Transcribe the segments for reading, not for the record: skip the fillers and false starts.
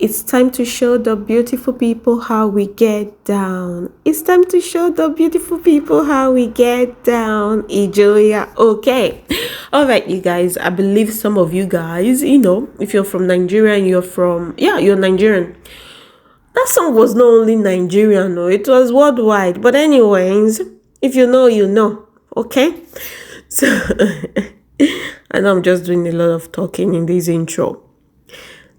It's time to show the beautiful people how we get down. It's time to show the beautiful people how we get down. Ijoya. Okay. All right, you guys. I believe some of you guys, if you're from Nigeria and you're Nigerian. That song was not only Nigerian, no, it was worldwide. But anyways, if you know, you know. Okay? So, I know I'm just doing a lot of talking in this intro.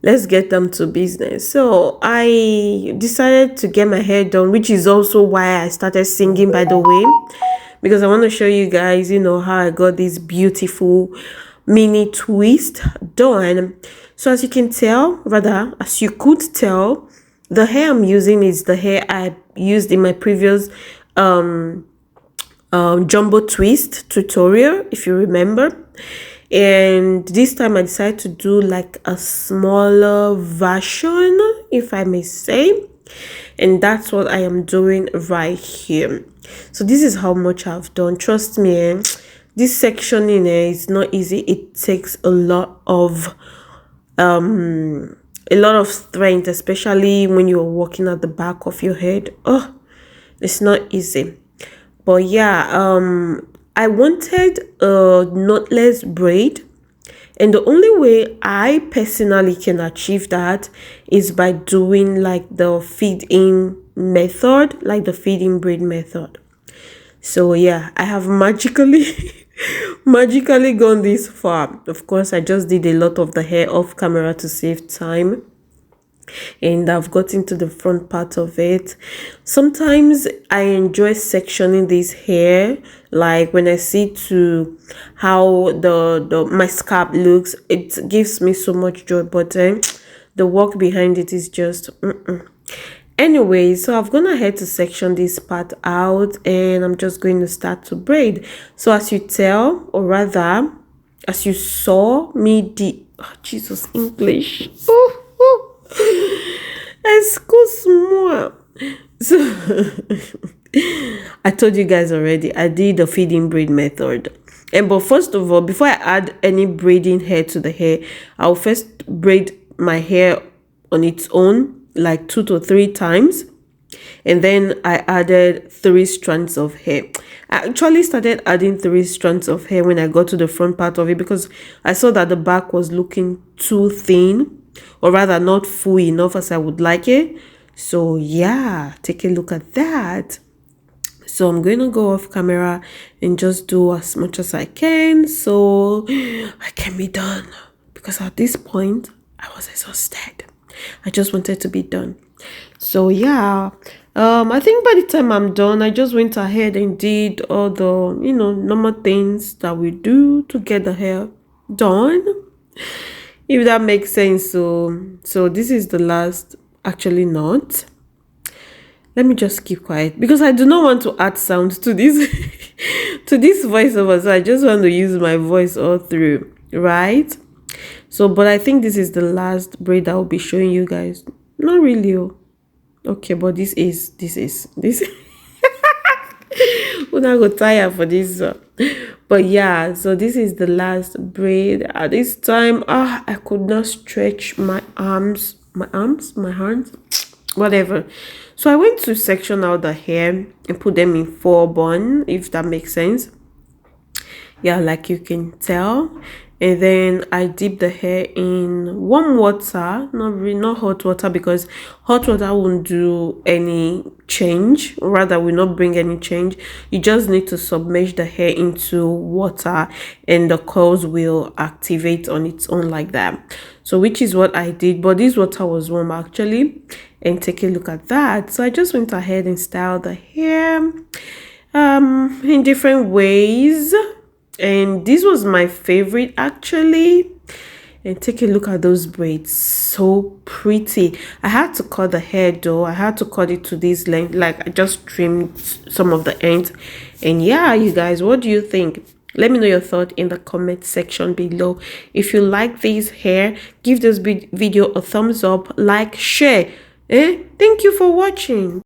Let's get them to business. So I decided to get my hair done, which is also why I started singing, by the way, because I want to show you guys, how I got this beautiful mini twist done. So as you can tell, as you could tell, the hair I'm using is the hair I used in my previous jumbo twist tutorial, if you remember. And this time I decided to do like a smaller version, if I may say, and that's what I am doing right here. So this is how much I've done. Trust me, this sectioning is not easy. It takes a lot of strength, especially when you're walking at the back of your head. It's not easy. But yeah, I wanted a knotless braid, and the only way I personally can achieve that is by doing like the feed-in method, like the feed-in braid method. So yeah, I have magically gone this far. Of course, I just did a lot of the hair off camera to save time, and I've gotten to the front part of it. Sometimes I enjoy sectioning this hair, like when I see to how my scalp looks, it gives me so much joy. But the work behind it is just Anyway, so I've gone ahead to section this part out, and I'm just going to start to braid. So as you tell, or rather as you saw me Jesus, English, excuse-moi. So I told you guys already, I did the feeding braid method. But first of all, before I add any braiding hair to the hair, I'll first braid my hair on its own like 2 to 3 times, and then I added 3 strands of hair. I actually started adding 3 strands of hair when I got to the front part of it, because I saw that the back was looking too thin, or rather not full enough as I would like it. So yeah, take a look at that. So I'm going to go off camera and just do as much as I can so I can be done, because at this point I was exhausted. I just wanted to be done. So yeah, I think by the time I'm done, I just went ahead and did all the normal things that we do to get the hair done, if that makes sense. So this is the last, actually not, let me just keep quiet because I do not want to add sound to this to this voiceover. So I just want to use my voice all through, right? So, but I think this is the last braid I will be showing you guys. Not really. Okay, but this is we're not gonna tire for this. But yeah, so this is the last braid. At this time, I could not stretch my hands, whatever. So I went to section out the hair and put them in 4 bun, if that makes sense. Yeah, like you can tell. And then I dip the hair in warm water, not hot water, because hot water won't do any change, or rather will not bring any change. You just need to submerge the hair into water and the curls will activate on its own like that. So which is what I did, but this water was warm actually, and take a look at that. So I just went ahead and styled the hair in different ways, and this was my favorite actually. And take a look at those braids, so pretty. I had to cut the hair though. I had to cut it to this length, like I just trimmed some of the ends. And yeah, you guys, what do you think? Let me know your thought in the comment section below. If you like this hair, give this video a thumbs up, like, share. Thank you for watching.